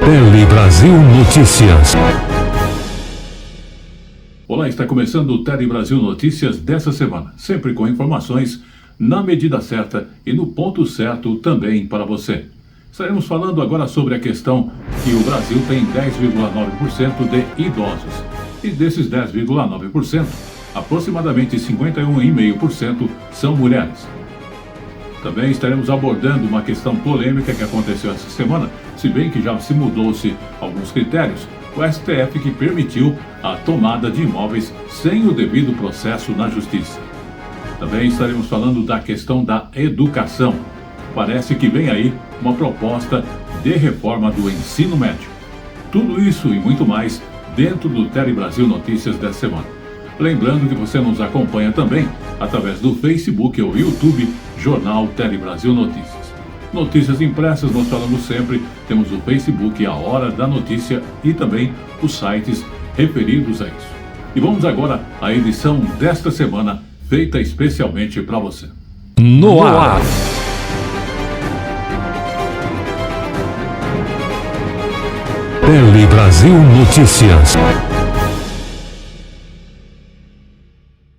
Tele Brasil Notícias. Olá, está começando o Tele Brasil Notícias dessa semana, sempre com informações na medida certa e no ponto certo também para você. Estaremos falando agora sobre a questão que o Brasil tem 10,9% de idosos. E desses 10,9%, aproximadamente 51,5% são mulheres. Também estaremos abordando uma questão polêmica que aconteceu essa semana, se bem que já se mudou-se alguns critérios. O STF que permitiu a tomada de imóveis sem o devido processo na Justiça. Também estaremos falando da questão da educação. Parece que vem aí uma proposta de reforma do ensino médio. Tudo isso e muito mais dentro do Tele Brasil Notícias dessa semana. Lembrando que você nos acompanha também através do Facebook ou YouTube, Jornal Tele Brasil Notícias. Notícias impressas nós falamos sempre, temos o Facebook, a Hora da Notícia e também os sites referidos a isso. E vamos agora à edição desta semana, feita especialmente para você. No ar. Tele Brasil Notícias.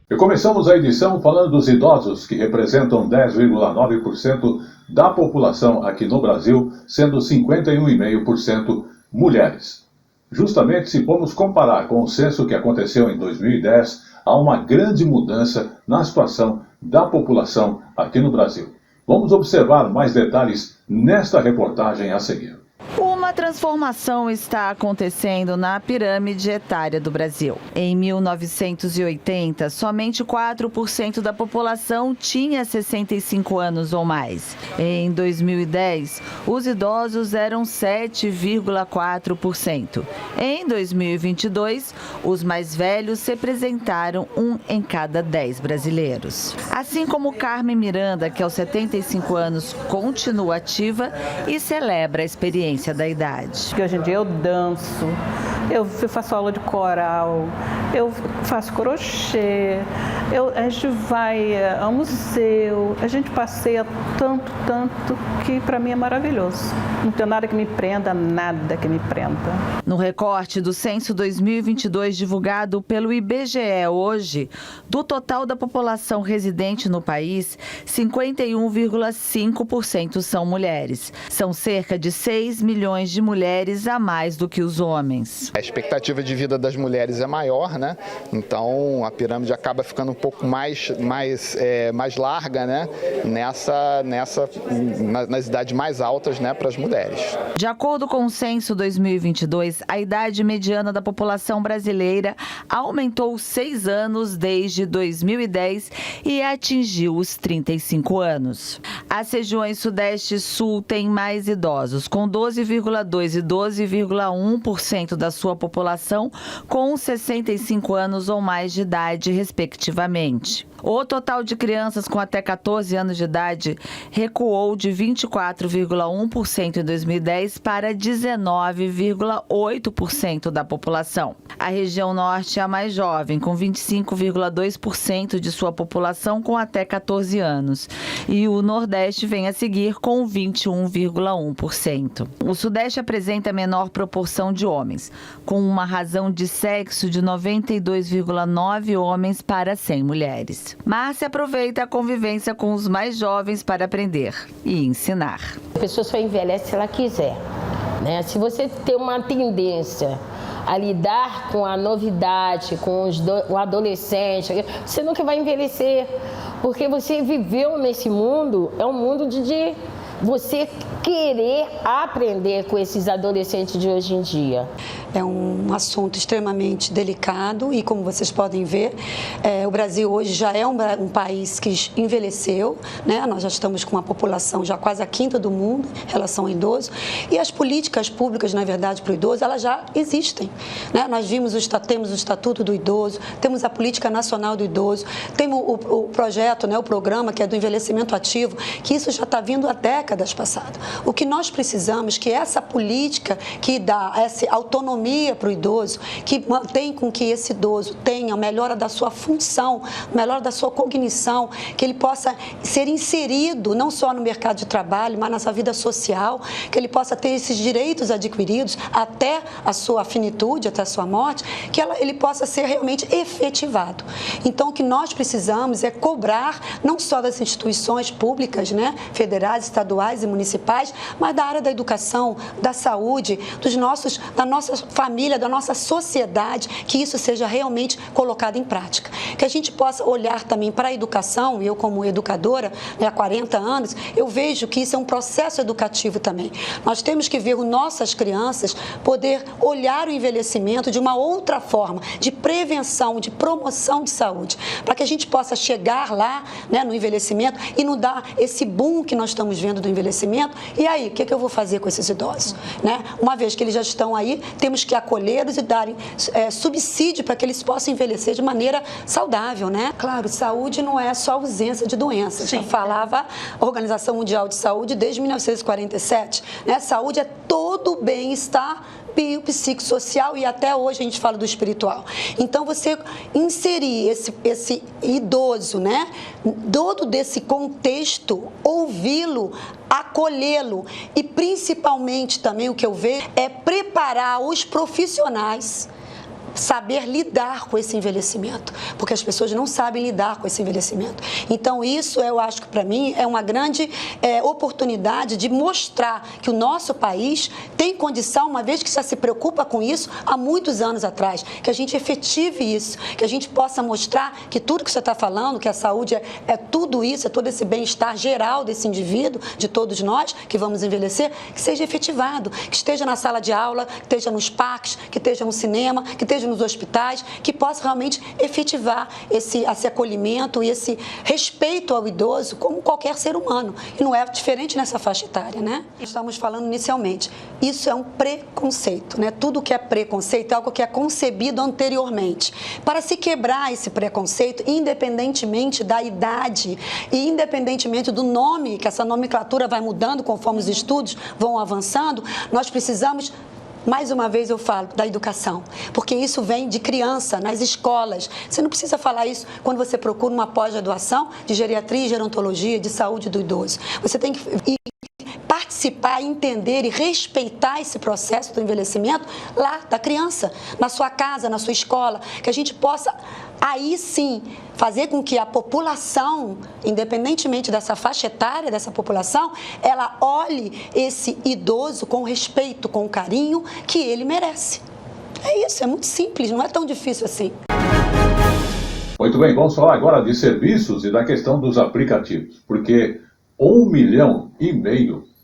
E começamos a edição falando dos idosos, que representam 10,9% da população aqui no Brasil, sendo 51,5% mulheres. Justamente se formos comparar com o censo que aconteceu em 2010, há uma grande mudança na situação da população aqui no Brasil. Vamos observar mais detalhes nesta reportagem a seguir. Uma transformação está acontecendo na pirâmide etária do Brasil. Em 1980, somente 4% da população tinha 65 anos ou mais. Em 2010, os idosos eram 7,4%. Em 2022, os mais velhos representaram 1 em cada 10 brasileiros. Assim como Carmen Miranda, que aos 75 anos continua ativa e celebra a experiência da idade. Porque hoje em dia eu danço, eu faço aula de coral, eu faço crochê, a gente vai ao museu, a gente passeia tanto que para mim é maravilhoso. Não tem nada que me prenda, nada que me prenda. No recorte do censo 2022 divulgado pelo IBGE hoje, do total da população residente no país, 51,5% são mulheres. São cerca de 6 milhões de mulheres a mais do que os homens. A expectativa de vida das mulheres é maior, né? Então a pirâmide acaba ficando um pouco mais larga, né? Nas idades mais altas, né, para as mulheres. De acordo com o censo 2022, a idade mediana da população brasileira aumentou 6 anos desde 2010 e atingiu os 35 anos. As regiões Sudeste e Sul têm mais idosos, com 12,2% e 12,1% da sua população com 65 anos ou mais de idade, respectivamente. O total de crianças com até 14 anos de idade recuou de 24,1% em 2010 para 19,8% da população. A região Norte é a mais jovem, com 25,2% de sua população com até 14 anos. E o Nordeste vem a seguir com 21,1%. O Sudeste apresenta a menor proporção de homens, com uma razão de sexo de 92,9 homens para 100 mulheres. Márcia aproveita a convivência com os mais jovens para aprender e ensinar. A pessoa só envelhece se ela quiser, né? Se você tem uma tendência a lidar com a novidade, com o adolescente, você nunca vai envelhecer, porque você viveu nesse mundo, é um mundo de você querer aprender com esses adolescentes de hoje em dia. É um assunto extremamente delicado e, como vocês podem ver, o Brasil hoje já é um país que envelheceu, né? Nós já estamos com uma população já quase a quinta do mundo em relação ao idoso, e as políticas públicas, na verdade, para o idoso, elas já existem, né? Nós temos o Estatuto do Idoso, temos a Política Nacional do Idoso, temos o projeto, né, o programa que é do envelhecimento ativo, que isso já está vindo há décadas. décadas passadas. O que nós precisamos é que essa política que dá essa autonomia para o idoso, que mantém com que esse idoso tenha a melhora da sua função, melhora da sua cognição, que ele possa ser inserido não só no mercado de trabalho, mas na sua vida social, que ele possa ter esses direitos adquiridos até a sua finitude, até a sua morte, que ele possa ser realmente efetivado. Então, o que nós precisamos é cobrar não só das instituições públicas, né, federais, estaduais e municipais, mas da área da educação, da saúde, da nossa família, da nossa sociedade, que isso seja realmente colocado em prática. Que a gente possa olhar também para a educação, e eu como educadora, né, há 40 anos, eu vejo que isso é um processo educativo também. Nós temos que ver nossas crianças poder olhar o envelhecimento de uma outra forma, de prevenção, de promoção de saúde, para que a gente possa chegar lá, né, no envelhecimento e não dar esse boom que nós estamos vendo do envelhecimento. E aí, o que eu vou fazer com esses idosos? Né? Uma vez que eles já estão aí, temos que acolhê-los e darem subsídio para que eles possam envelhecer de maneira saudável, né? Claro, saúde não é só ausência de doenças. Já falava a Organização Mundial de Saúde desde 1947, né? Saúde é todo o bem-estar biopsicossocial e até hoje a gente fala do espiritual. Então, você inserir esse idoso, né, todo desse contexto, ouvi-lo, acolhê-lo e principalmente também o que eu vejo é preparar os profissionais saber lidar com esse envelhecimento, porque as pessoas não sabem lidar com esse envelhecimento. Então, isso eu acho que para mim é uma grande oportunidade de mostrar que o nosso país tem condição, uma vez que já se preocupa com isso há muitos anos atrás, que a gente efetive isso, que a gente possa mostrar que tudo que você está falando, que a saúde é tudo isso, é todo esse bem-estar geral desse indivíduo, de todos nós que vamos envelhecer, que seja efetivado, que esteja na sala de aula, que esteja nos parques, que esteja no cinema, que esteja nos hospitais, que possa realmente efetivar esse acolhimento e esse respeito ao idoso como qualquer ser humano. E não é diferente nessa faixa etária, né? Estamos falando inicialmente, isso é um preconceito, né? Tudo que é preconceito é algo que é concebido anteriormente. Para se quebrar esse preconceito, independentemente da idade e independentemente do nome, que essa nomenclatura vai mudando conforme os estudos vão avançando, nós precisamos. Mais uma vez eu falo da educação, porque isso vem de criança, nas escolas. Você não precisa falar isso quando você procura uma pós-graduação de geriatria e gerontologia, de saúde do idoso. Você tem que participar, entender e respeitar esse processo do envelhecimento lá da criança, na sua casa, na sua escola, que a gente possa, aí sim, fazer com que a população, independentemente dessa faixa etária dessa população, ela olhe esse idoso com respeito, com carinho que ele merece. É isso, é muito simples, não é tão difícil assim. Muito bem, vamos falar agora de serviços e da questão dos aplicativos, porque 1,5 milhão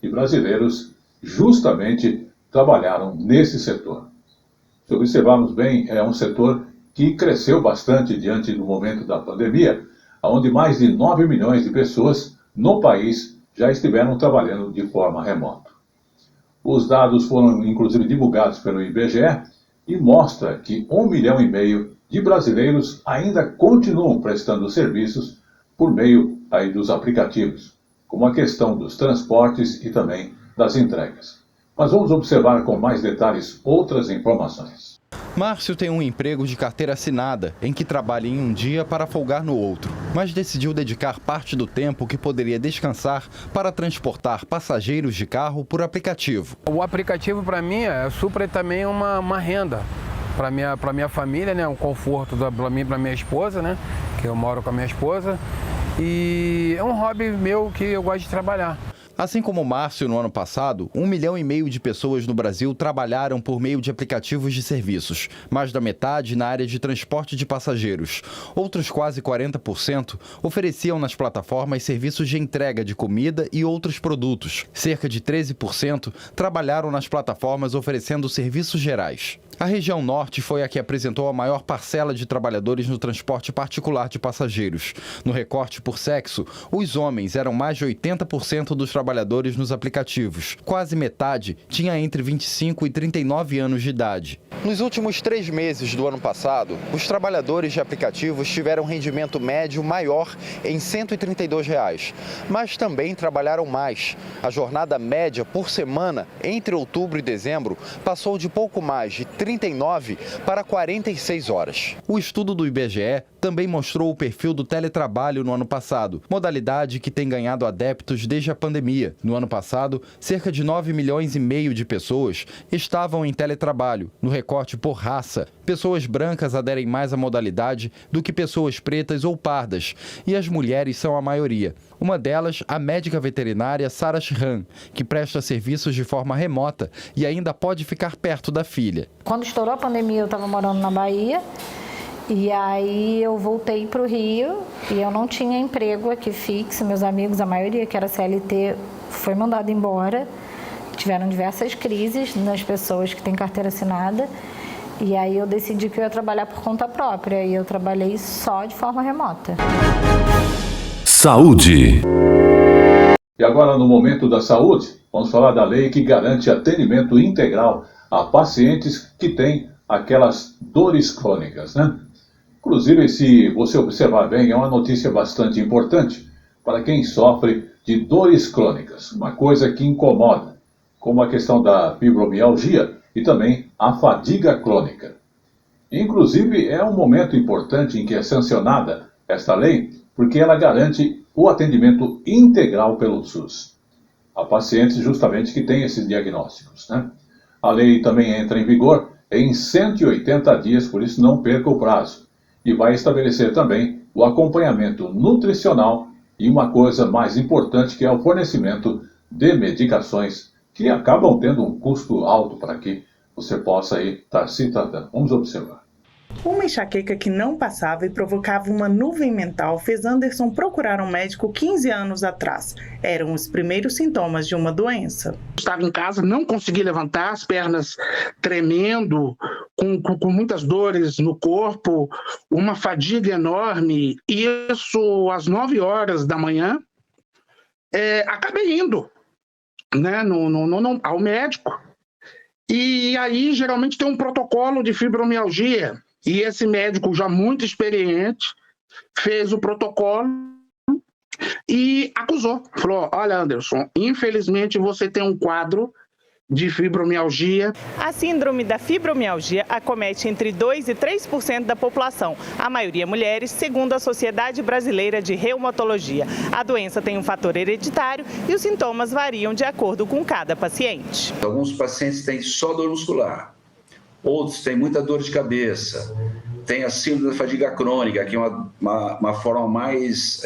de brasileiros justamente trabalharam nesse setor. Se observarmos bem, é um setor que cresceu bastante diante do momento da pandemia, onde mais de 9 milhões de pessoas no país já estiveram trabalhando de forma remota. Os dados foram inclusive divulgados pelo IBGE e mostra que 1,5 milhão de brasileiros ainda continuam prestando serviços por meio aí dos aplicativos, como a questão dos transportes e também das entregas. Mas vamos observar com mais detalhes outras informações. Márcio tem um emprego de carteira assinada, em que trabalha em um dia para folgar no outro, mas decidiu dedicar parte do tempo que poderia descansar para transportar passageiros de carro por aplicativo. O aplicativo para mim supre também uma renda para minha família, né? Um conforto para mim e para minha esposa, né? Que eu moro com a minha esposa. E é um hobby meu que eu gosto de trabalhar. Assim como o Márcio, no ano passado, 1,5 milhão de pessoas no Brasil trabalharam por meio de aplicativos de serviços, mais da metade na área de transporte de passageiros. Outros quase 40% ofereciam nas plataformas serviços de entrega de comida e outros produtos. Cerca de 13% trabalharam nas plataformas oferecendo serviços gerais. A região norte foi a que apresentou a maior parcela de trabalhadores no transporte particular de passageiros. No recorte por sexo, os homens eram mais de 80% dos trabalhadores nos aplicativos. Quase metade tinha entre 25 e 39 anos de idade. Nos últimos 3 meses do ano passado, os trabalhadores de aplicativos tiveram rendimento médio maior em R$ 132, mas também trabalharam mais. A jornada média por semana entre outubro e dezembro passou de pouco mais de 39 para 46 horas. O estudo do IBGE também mostrou o perfil do teletrabalho no ano passado, modalidade que tem ganhado adeptos desde a pandemia. No ano passado, cerca de 9,5 milhões de pessoas estavam em teletrabalho. No recorte por raça, pessoas brancas aderem mais à modalidade do que pessoas pretas ou pardas, e as mulheres são a maioria. Uma delas, a médica veterinária Sarah Shran, que presta serviços de forma remota e ainda pode ficar perto da filha. Quando estourou a pandemia, eu estava morando na Bahia. E aí eu voltei para o Rio e eu não tinha emprego aqui fixo. Meus amigos, a maioria que era CLT, foi mandado embora. Tiveram diversas crises nas pessoas que têm carteira assinada. E aí eu decidi que eu ia trabalhar por conta própria. E eu trabalhei só de forma remota. Saúde. E agora, no momento da saúde, vamos falar da lei que garante atendimento integral a pacientes que têm aquelas dores crônicas, né? Inclusive, se você observar bem, é uma notícia bastante importante para quem sofre de dores crônicas, uma coisa que incomoda, como a questão da fibromialgia e também a fadiga crônica. Inclusive, é um momento importante em que é sancionada esta lei, porque ela garante o atendimento integral pelo SUS a pacientes justamente que têm esses diagnósticos, né? A lei também entra em vigor em 180 dias, por isso não perca o prazo. E vai estabelecer também o acompanhamento nutricional e uma coisa mais importante, que é o fornecimento de medicações que acabam tendo um custo alto para que você possa estar se tratando. Vamos observar. Uma enxaqueca que não passava e provocava uma nuvem mental fez Anderson procurar um médico 15 anos atrás. Eram os primeiros sintomas de uma doença. Estava em casa, não consegui levantar, as pernas tremendo, com muitas dores no corpo, uma fadiga enorme. Isso às 9 horas da manhã. Acabei indo, né, ao médico. E aí geralmente tem um protocolo de fibromialgia. E esse médico, já muito experiente, fez o protocolo e acusou. Falou: olha, Anderson, infelizmente você tem um quadro de fibromialgia. A síndrome da fibromialgia acomete entre 2% e 3% da população, a maioria mulheres, segundo a Sociedade Brasileira de Reumatologia. A doença tem um fator hereditário e os sintomas variam de acordo com cada paciente. Alguns pacientes têm só dor muscular, outros têm muita dor de cabeça, tem a síndrome da fadiga crônica, que é uma forma mais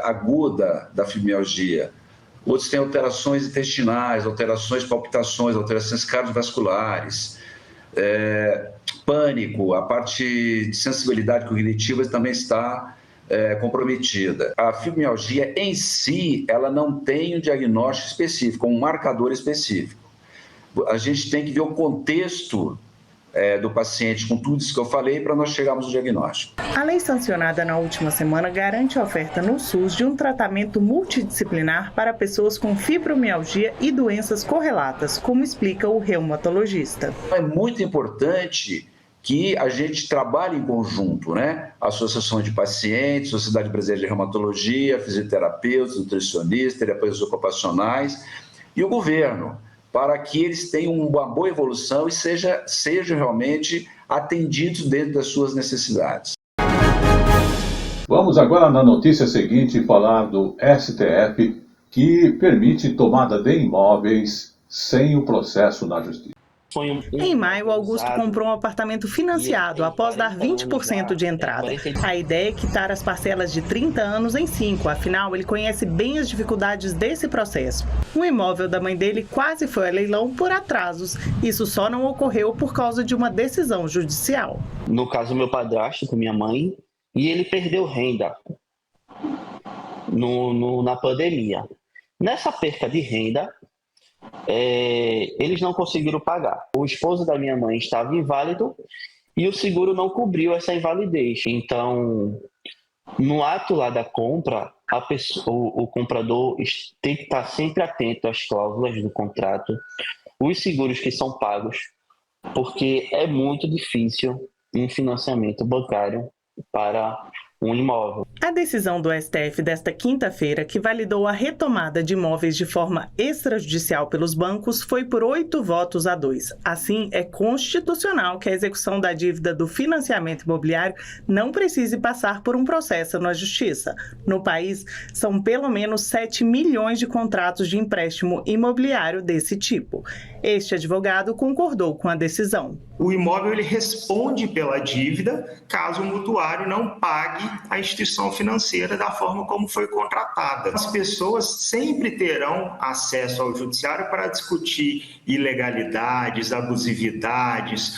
aguda da fibromialgia. Outros têm alterações intestinais, alterações, palpitações, alterações cardiovasculares, pânico, a parte de sensibilidade cognitiva também está comprometida. A fibromialgia em si, ela não tem um diagnóstico específico, um marcador específico. A gente tem que ver o contexto do paciente com tudo isso que eu falei para nós chegarmos ao diagnóstico. A lei sancionada na última semana garante a oferta no SUS de um tratamento multidisciplinar para pessoas com fibromialgia e doenças correlatas, como explica o reumatologista. É muito importante que a gente trabalhe em conjunto, né? Associação de pacientes, Sociedade Brasileira de Reumatologia, fisioterapeutas, nutricionistas, terapeutas ocupacionais e o governo, para que eles tenham uma boa evolução e sejam realmente atendidos dentro das suas necessidades. Vamos agora na notícia seguinte falar do STF, que permite tomada de imóveis sem o processo na justiça. Em maio, Augusto comprou um apartamento financiado após dar 20% de entrada. A ideia é quitar as parcelas de 30 anos em 5, afinal, ele conhece bem as dificuldades desse processo. O imóvel da mãe dele quase foi a leilão por atrasos. Isso só não ocorreu por causa de uma decisão judicial. No caso, meu padrasto com minha mãe, e ele perdeu renda na pandemia. Nessa perca de renda, eles não conseguiram pagar. O esposo da minha mãe estava inválido e o seguro não cobriu essa invalidez. Então, no ato lá da compra, o comprador tem que estar sempre atento às cláusulas do contrato, os seguros que são pagos, porque é muito difícil um financiamento bancário para um imóvel. A decisão do STF desta quinta-feira, que validou a retomada de imóveis de forma extrajudicial pelos bancos, foi por 8-2. Assim, é constitucional que a execução da dívida do financiamento imobiliário não precise passar por um processo na Justiça. No país, são pelo menos 7 milhões de contratos de empréstimo imobiliário desse tipo. Este advogado concordou com a decisão. O imóvel ele responde pela dívida caso o mutuário não pague a instituição financeira da forma como foi contratada. As pessoas sempre terão acesso ao judiciário para discutir ilegalidades, abusividades,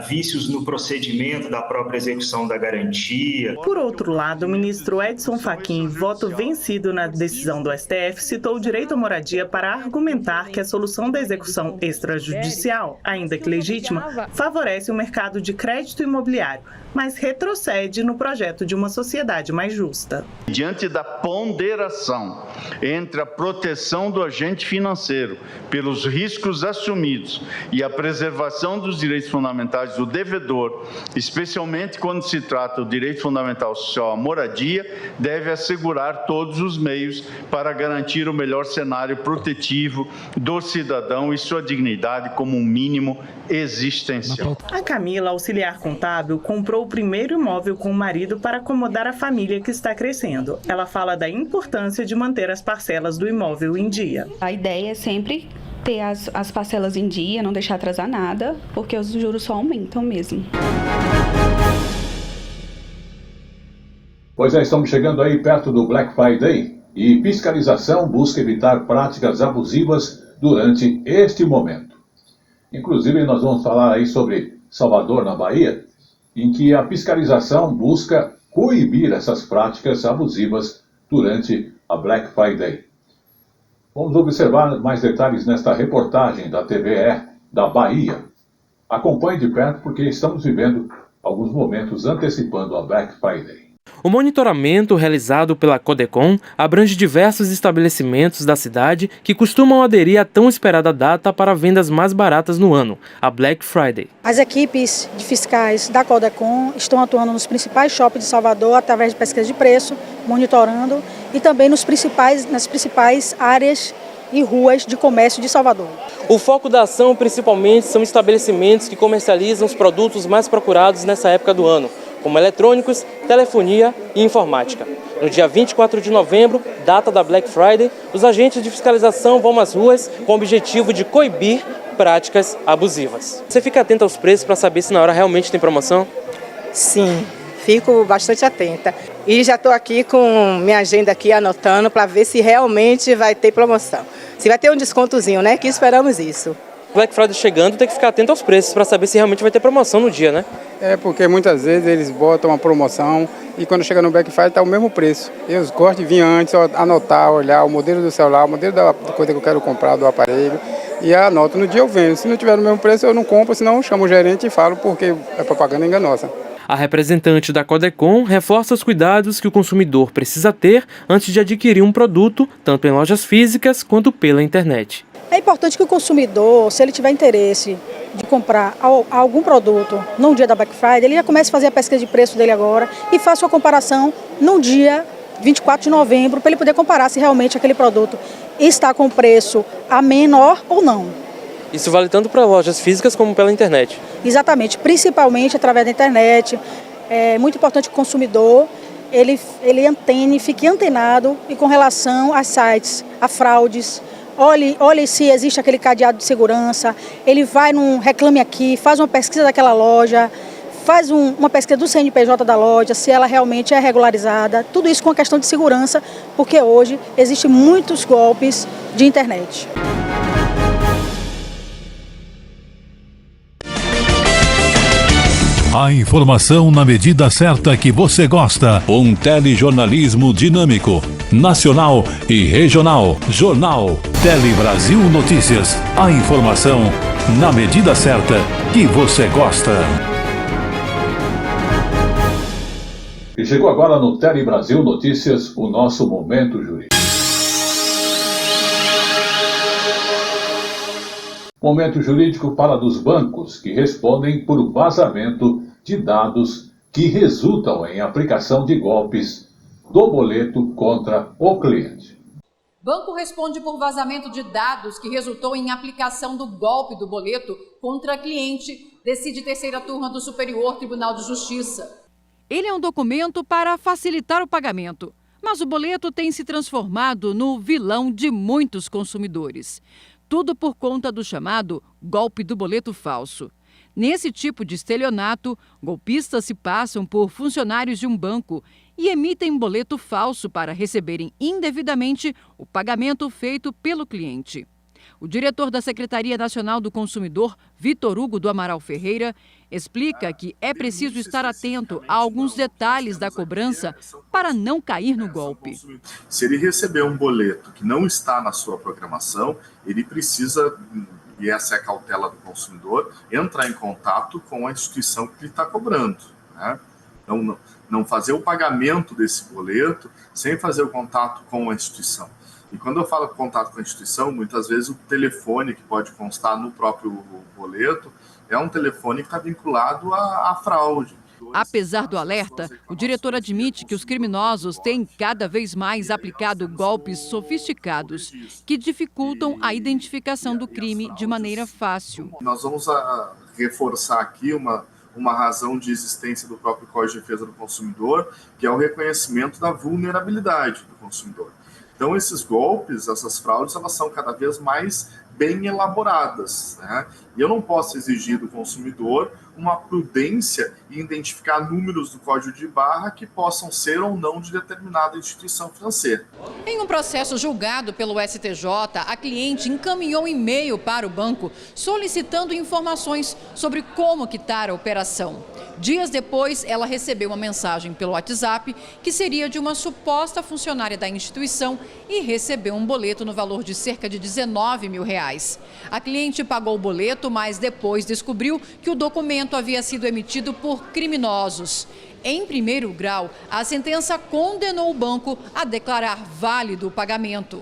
vícios no procedimento da própria execução da garantia. Por outro lado, o ministro Edson Fachin, voto vencido na decisão do STF, citou o direito à moradia para argumentar que a solução da execução extrajudicial, ainda que legítima, favorece o mercado de crédito imobiliário, mas retrocede no projeto de uma sociedade mais justa. Diante da ponderação entre a proteção do agente financeiro pelos riscos assumidos e a preservação dos direitos fundamentais do devedor, especialmente quando se trata do direito fundamental social à moradia, deve assegurar todos os meios para garantir o melhor cenário protetivo do cidadão e sua dignidade como um mínimo existencial. A Camila, auxiliar contábil, comprou o primeiro imóvel com o marido para acomodar a família que está crescendo. Ela fala da importância de manter as parcelas do imóvel em dia. A ideia é sempre ter as parcelas em dia, não deixar atrasar nada, porque os juros só aumentam mesmo. Pois é, estamos chegando aí perto do Black Friday e fiscalização busca evitar práticas abusivas durante este momento. Inclusive, nós vamos falar aí sobre Salvador, na Bahia, em que a fiscalização busca coibir essas práticas abusivas durante a Black Friday. Vamos observar mais detalhes nesta reportagem da TVE da Bahia. Acompanhe de perto porque estamos vivendo alguns momentos antecipando a Black Friday. O monitoramento realizado pela Codecon abrange diversos estabelecimentos da cidade que costumam aderir à tão esperada data para vendas mais baratas no ano, a Black Friday. As equipes de fiscais da Codecon estão atuando nos principais shoppings de Salvador através de pesquisa de preço, monitorando e também nas principais áreas e ruas de comércio de Salvador. O foco da ação principalmente são estabelecimentos que comercializam os produtos mais procurados nessa época do ano, como eletrônicos, telefonia e informática. No dia 24 de novembro, data da Black Friday, os agentes de fiscalização vão às ruas com o objetivo de coibir práticas abusivas. Você fica atento aos preços para saber se na hora realmente tem promoção? Sim, fico bastante atenta. E já estou aqui com minha agenda aqui anotando para ver se realmente vai ter promoção. Se vai ter um descontozinho, né? Que esperamos isso. Black Friday chegando, tem que ficar atento aos preços para saber se realmente vai ter promoção no dia, né? É porque muitas vezes eles botam uma promoção e quando chega no Black Friday está o mesmo preço. Eu gosto de vir antes, anotar, olhar o modelo do celular, o modelo da coisa que eu quero comprar, do aparelho, e anoto. No dia eu vendo. Se não tiver no mesmo preço eu não compro, senão eu chamo o gerente e falo porque é propaganda enganosa. A representante da Codecon reforça os cuidados que o consumidor precisa ter antes de adquirir um produto, tanto em lojas físicas quanto pela internet. É importante que o consumidor, se ele tiver interesse de comprar algum produto no dia da Black Friday, ele já comece a fazer a pesquisa de preço dele agora e faça uma comparação no dia 24 de novembro, para ele poder comparar se realmente aquele produto está com preço a menor ou não. Isso vale tanto para lojas físicas como pela internet? Exatamente, principalmente através da internet. É muito importante que o consumidor ele fique antenado e com relação a sites, a fraudes. Olhe se existe aquele cadeado de segurança, ele vai num Reclame Aqui, faz uma pesquisa daquela loja, faz uma pesquisa do CNPJ da loja, se ela realmente é regularizada, tudo isso com a questão de segurança, porque hoje existem muitos golpes de internet. A informação na medida certa que você gosta. Um telejornalismo dinâmico, nacional e regional. Jornal Tele Brasil Notícias. A informação na medida certa que você gosta. E chegou agora no Tele Brasil Notícias o nosso Momento Jurídico. Momento jurídico fala dos bancos que respondem por vazamento de dados que resultam em aplicação de golpes do boleto contra o cliente. Banco responde por vazamento de dados que resultou em aplicação do golpe do boleto contra cliente, decide terceira turma do Superior Tribunal de Justiça. Ele é um documento para facilitar o pagamento, mas o boleto tem se transformado no vilão de muitos consumidores. Tudo por conta do chamado golpe do boleto falso. Nesse tipo de estelionato, golpistas se passam por funcionários de um banco e emitem boleto falso para receberem indevidamente o pagamento feito pelo cliente. O diretor da Secretaria Nacional do Consumidor, Vitor Hugo do Amaral Ferreira, explica que é preciso estar atento a alguns detalhes da cobrança para não cair no golpe. Se ele receber um boleto que não está na sua programação, ele precisa, e essa é a cautela do consumidor, entrar em contato com a instituição que ele está cobrando, né? Não fazer o pagamento desse boleto sem fazer o contato com a instituição. E quando eu falo contato com a instituição, muitas vezes o telefone que pode constar no próprio boleto é um telefone que está vinculado à fraude. Apesar do alerta, o diretor admite que os criminosos têm cada vez mais aplicado golpes sofisticados que dificultam a identificação do crime de maneira fácil. Nós vamos reforçar aqui uma razão de existência do próprio Código de Defesa do Consumidor, que é o reconhecimento da vulnerabilidade do consumidor. Então, esses golpes, essas fraudes, elas são cada vez mais bem elaboradas, né? E eu não posso exigir do consumidor uma prudência em identificar números do código de barra que possam ser ou não de determinada instituição financeira. Em um processo julgado pelo STJ, a cliente encaminhou um e-mail para o banco solicitando informações sobre como quitar a operação. Dias depois, ela recebeu uma mensagem pelo WhatsApp que seria de uma suposta funcionária da instituição e recebeu um boleto no valor de cerca de R$19 mil. A cliente pagou o boleto, mas depois descobriu que o documento havia sido emitido por criminosos. Em primeiro grau, a sentença condenou o banco a declarar válido o pagamento.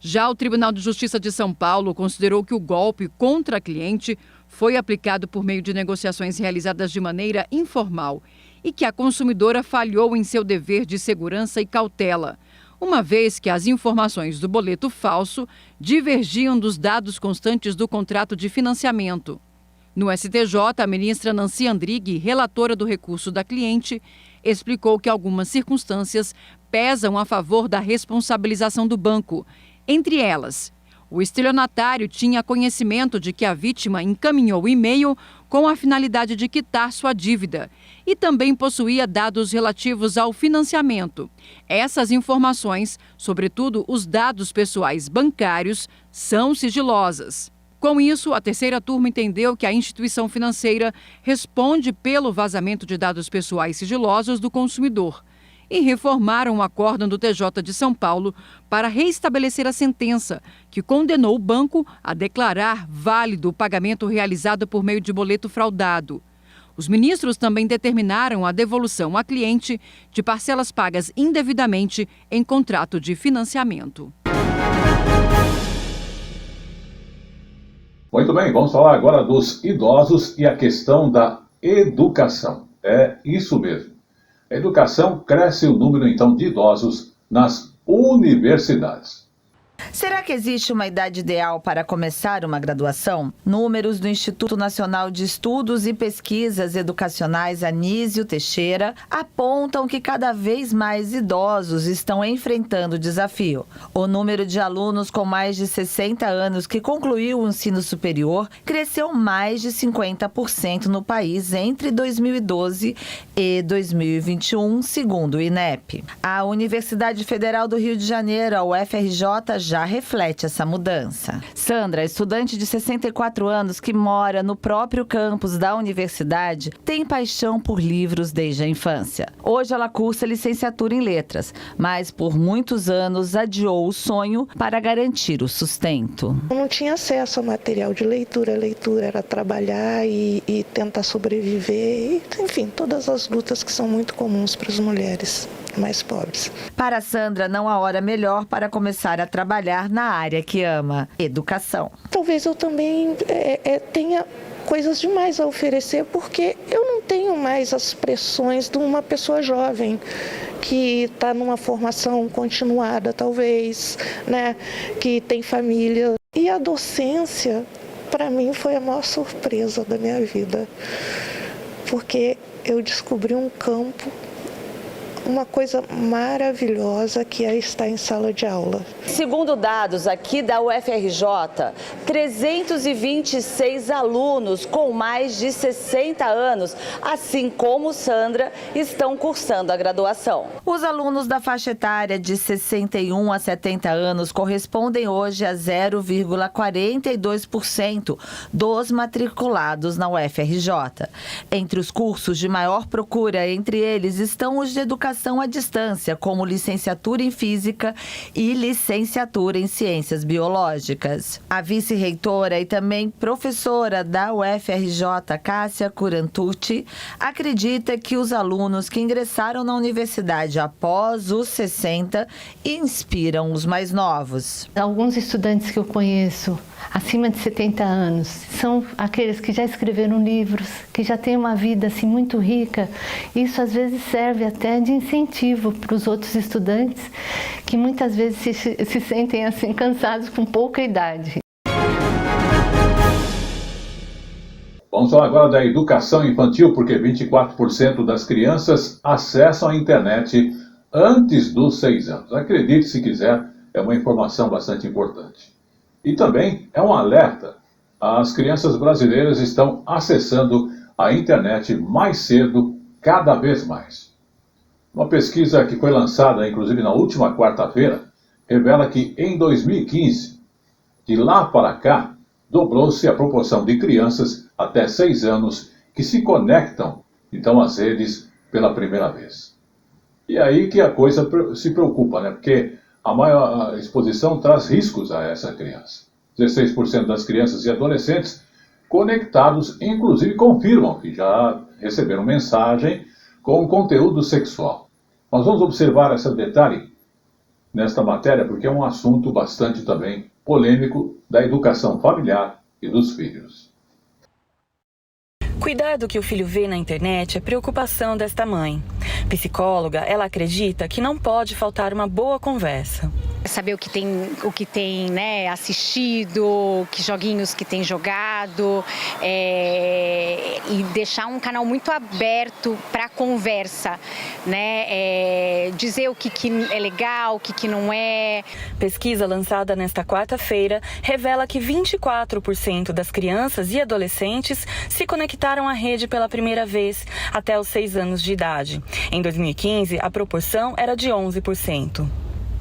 Já o Tribunal de Justiça de São Paulo considerou que o golpe contra a cliente foi aplicado por meio de negociações realizadas de maneira informal e que a consumidora falhou em seu dever de segurança e cautela, uma vez que as informações do boleto falso divergiam dos dados constantes do contrato de financiamento. No STJ, a ministra Nancy Andrighi, relatora do recurso da cliente, explicou que algumas circunstâncias pesam a favor da responsabilização do banco. Entre elas, o estelionatário tinha conhecimento de que a vítima encaminhou o e-mail com a finalidade de quitar sua dívida e também possuía dados relativos ao financiamento. Essas informações, sobretudo os dados pessoais bancários, são sigilosas. Com isso, a terceira turma entendeu que a instituição financeira responde pelo vazamento de dados pessoais sigilosos do consumidor e reformaram o acórdão do TJ de São Paulo para reestabelecer a sentença, que condenou o banco a declarar válido o pagamento realizado por meio de boleto fraudado. Os ministros também determinaram a devolução à cliente de parcelas pagas indevidamente em contrato de financiamento. Muito bem, vamos falar agora dos idosos e a questão da educação. É isso mesmo. A educação cresce o número, então, de idosos nas universidades. Será que existe uma idade ideal para começar uma graduação? Números do Instituto Nacional de Estudos e Pesquisas Educacionais Anísio Teixeira apontam que cada vez mais idosos estão enfrentando o desafio. O número de alunos com mais de 60 anos que concluiu o ensino superior cresceu mais de 50% no país entre 2012 e 2021, segundo o INEP. A Universidade Federal do Rio de Janeiro, a UFRJ, já reflete essa mudança. Sandra, estudante de 64 anos que mora no próprio campus da universidade, tem paixão por livros desde a infância. Hoje ela cursa licenciatura em letras, mas por muitos anos adiou o sonho para garantir o sustento. Eu não tinha acesso a material de leitura. A leitura era trabalhar e tentar sobreviver, enfim, todas as lutas que são muito comuns para as mulheres mais pobres. Para Sandra, não há hora melhor para começar a trabalhar na área que ama, educação. Talvez eu também tenha coisas demais a oferecer, porque eu não tenho mais as pressões de uma pessoa jovem que está numa formação continuada, talvez, né, que tem família. E a docência, para mim, foi a maior surpresa da minha vida, porque eu descobri um campo, uma coisa maravilhosa que é estar em sala de aula. Segundo dados aqui da UFRJ, 326 alunos com mais de 60 anos, assim como Sandra, estão cursando a graduação. Os alunos da faixa etária de 61 a 70 anos correspondem hoje a 0,42% dos matriculados na UFRJ. Entre os cursos de maior procura, entre eles estão os de educação à distância, como licenciatura em Física e licenciatura em Ciências Biológicas. A vice-reitora e também professora da UFRJ, Cássia Curantucci, acredita que os alunos que ingressaram na universidade após os 60 inspiram os mais novos. Alguns estudantes que eu conheço acima de 70 anos são aqueles que já escreveram livros, que já têm uma vida assim muito rica. Isso às vezes serve até de incentivo para os outros estudantes que muitas vezes se sentem assim cansados com pouca idade. Vamos falar agora da educação infantil, porque 24% das crianças acessam a internet antes dos 6 anos. Acredite se quiser, é uma informação bastante importante. E também é um alerta. As crianças brasileiras estão acessando a internet mais cedo, cada vez mais. Uma pesquisa que foi lançada, inclusive, na última quarta-feira, revela que em 2015, de lá para cá, dobrou-se a proporção de crianças até 6 anos que se conectam, então, às redes pela primeira vez. E aí que a coisa se preocupa, né? Porque a maior exposição traz riscos a essa criança. 16% das crianças e adolescentes conectados, inclusive, confirmam que já receberam mensagem com conteúdo sexual. Nós vamos observar esse detalhe nesta matéria, porque é um assunto bastante também polêmico da educação familiar e dos filhos. Cuidar do que o filho vê na internet é preocupação desta mãe. Psicóloga, ela acredita que não pode faltar uma boa conversa. Saber o que tem, né, assistido, que joguinhos que tem jogado, e deixar um canal muito aberto para conversa, né, dizer o que é legal, o que não é. Pesquisa lançada nesta quarta-feira revela que 24% das crianças e adolescentes se conectaram à rede pela primeira vez até os 6 anos de idade. Em 2015, a proporção era de 11%.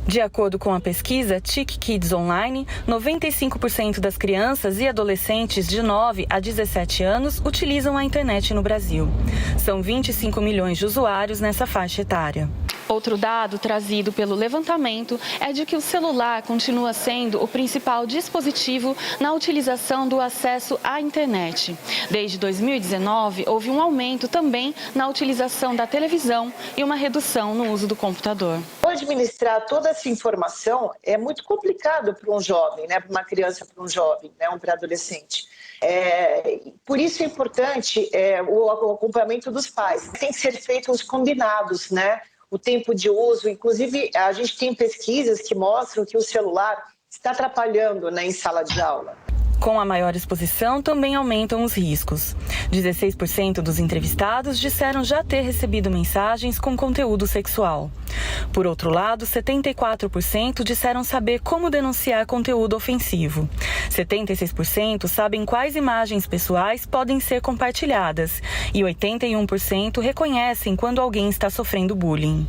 De acordo com a pesquisa TIC Kids Online, 95% das crianças e adolescentes de 9 a 17 anos utilizam a internet no Brasil. São 25 milhões de usuários nessa faixa etária. Outro dado trazido pelo levantamento é de que o celular continua sendo o principal dispositivo na utilização do acesso à internet. Desde 2019, houve um aumento também na utilização da televisão e uma redução no uso do computador. Administrar toda essa informação é muito complicado para um jovem, né? Para uma criança, para um jovem, né? Um pré-adolescente. Por isso é importante o acompanhamento dos pais. Tem que ser feitos os combinados, né? O tempo de uso, inclusive a gente tem pesquisas que mostram que o celular está atrapalhando, né, em sala de aula. Com a maior exposição, também aumentam os riscos. 16% dos entrevistados disseram já ter recebido mensagens com conteúdo sexual. Por outro lado, 74% disseram saber como denunciar conteúdo ofensivo. 76% sabem quais imagens pessoais podem ser compartilhadas. E 81% reconhecem quando alguém está sofrendo bullying.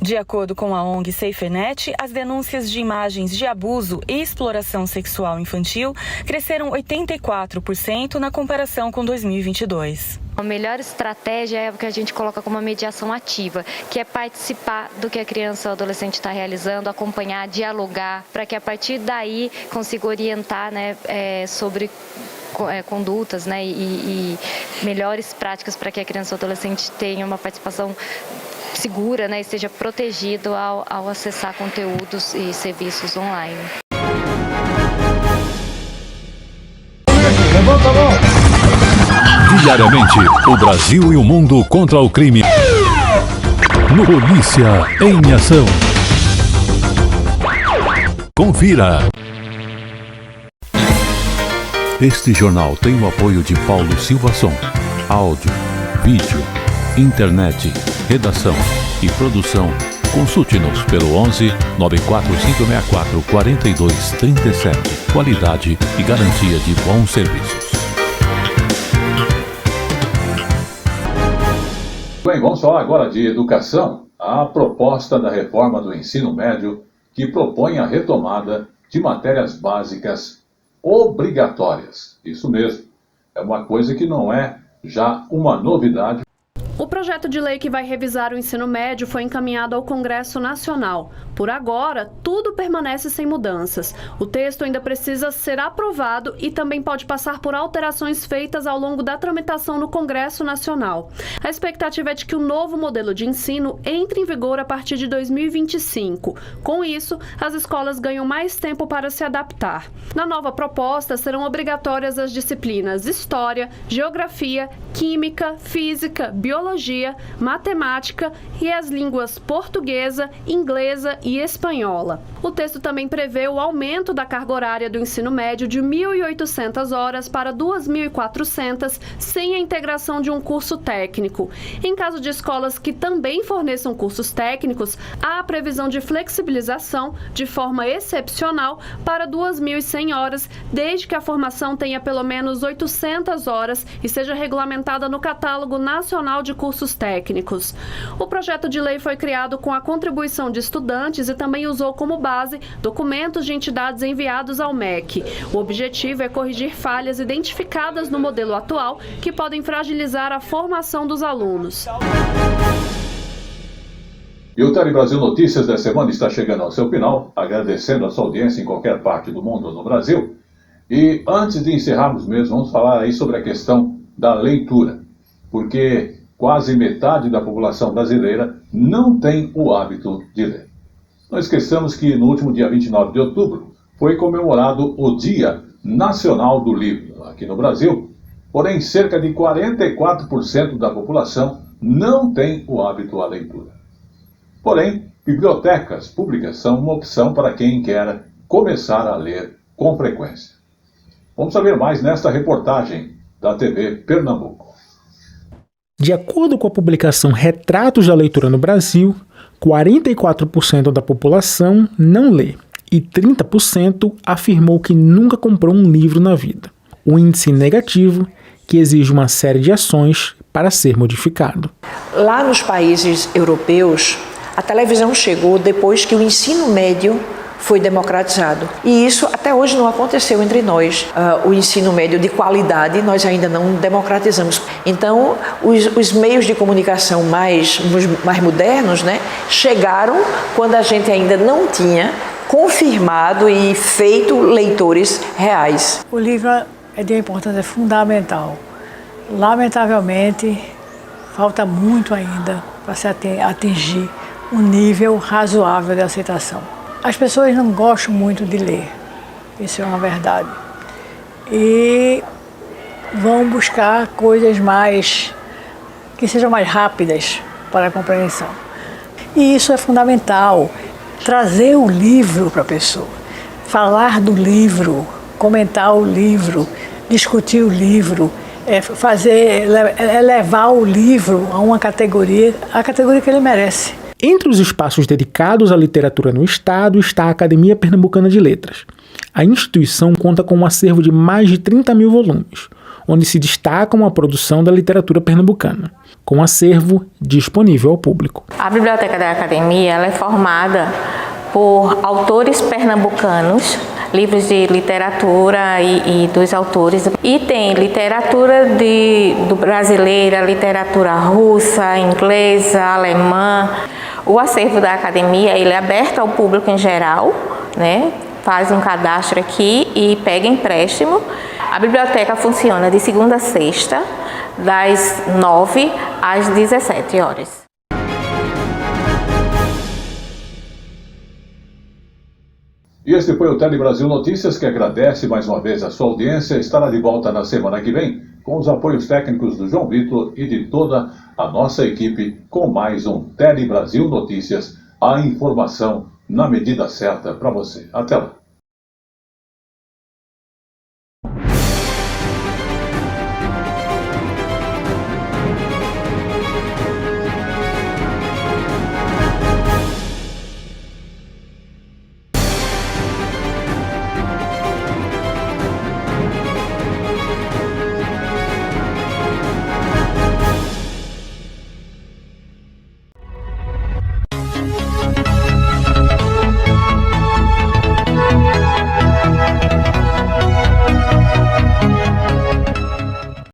De acordo com a ONG SafeNet, as denúncias de imagens de abuso e exploração sexual infantil cresceram 84% na comparação com 2022. A melhor estratégia é o que a gente coloca como uma mediação ativa, que é participar do que a criança ou adolescente está realizando, acompanhar, dialogar, para que a partir daí consiga orientar, né, sobre condutas, né, e melhores práticas para que a criança ou adolescente tenha uma participação segura, né, e esteja protegido ao acessar conteúdos e serviços online. Diariamente, o Brasil e o mundo contra o crime. No Polícia em Ação. Confira. Este jornal tem o apoio de Paulo Silvason. Áudio, vídeo, internet, redação e produção. Consulte-nos pelo 11 94564 4237. Qualidade e garantia de bons serviços. Bem, vamos falar agora de educação. A proposta da reforma do ensino médio que propõe a retomada de matérias básicas obrigatórias. Isso mesmo. É uma coisa que não é já uma novidade. O projeto de lei que vai revisar o ensino médio foi encaminhado ao Congresso Nacional. Por agora, tudo permanece sem mudanças. O texto ainda precisa ser aprovado e também pode passar por alterações feitas ao longo da tramitação no Congresso Nacional. A expectativa é de que o novo modelo de ensino entre em vigor a partir de 2025. Com isso, as escolas ganham mais tempo para se adaptar. Na nova proposta, serão obrigatórias as disciplinas História, Geografia, Química, Física, Biologia, Matemática e as línguas portuguesa, inglesa e espanhola. O texto também prevê o aumento da carga horária do ensino médio de 1.800 horas para 2.400, sem a integração de um curso técnico. Em caso de escolas que também forneçam cursos técnicos, há a previsão de flexibilização de forma excepcional para 2.100 horas, desde que a formação tenha pelo menos 800 horas e seja regulamentada no Catálogo Nacional de Cursos Técnicos. O projeto de lei foi criado com a contribuição de estudantes e também usou como base documentos de entidades enviados ao MEC. O objetivo é corrigir falhas identificadas no modelo atual que podem fragilizar a formação dos alunos. E o Tele Brasil Notícias da semana está chegando ao seu final, agradecendo a sua audiência em qualquer parte do mundo ou no Brasil. E antes de encerrarmos mesmo, vamos falar aí sobre a questão da leitura, porque quase metade da população brasileira não tem o hábito de ler. Não esqueçamos que no último dia 29 de outubro foi comemorado o Dia Nacional do Livro aqui no Brasil, porém cerca de 44% da população não tem o hábito à leitura. Porém, bibliotecas públicas são uma opção para quem quer começar a ler com frequência. Vamos saber mais nesta reportagem da TV Pernambuco. De acordo com a publicação Retratos da Leitura no Brasil, 44% da população não lê e 30% afirmou que nunca comprou um livro na vida. Um índice negativo que exige uma série de ações para ser modificado. Lá nos países europeus, a televisão chegou depois que o ensino médio foi democratizado. E isso até hoje não aconteceu entre nós. O ensino médio de qualidade nós ainda não democratizamos. Então, os meios de comunicação mais modernos, né, chegaram quando a gente ainda não tinha confirmado e feito leitores reais. O livro é de uma importância fundamental. Lamentavelmente, falta muito ainda para se atingir um nível razoável de aceitação. As pessoas não gostam muito de ler, isso é uma verdade. E vão buscar coisas que sejam mais rápidas para a compreensão. E isso é fundamental, trazer o livro para a pessoa, falar do livro, comentar o livro, discutir o livro, levar o livro a uma categoria, a categoria que ele merece. Entre os espaços dedicados à literatura no estado está a Academia Pernambucana de Letras. A instituição conta com um acervo de mais de 30 mil volumes, onde se destacam a produção da literatura pernambucana. com acervo disponível ao público. A Biblioteca da Academia ela é formada por autores pernambucanos, livros de literatura e dos autores. E tem literatura do brasileira, literatura russa, inglesa, alemã. O acervo da Academia ele é aberto ao público em geral, né? Faz um cadastro aqui e pega empréstimo. A biblioteca funciona de segunda a sexta, das 9 às 17 horas. E este foi o Tele Brasil Notícias, que agradece mais uma vez a sua audiência. Estará de volta na semana que vem, com os apoios técnicos do João Vitor e de toda a nossa equipe, com mais um Tele Brasil Notícias, a informação na medida certa para você. Até lá.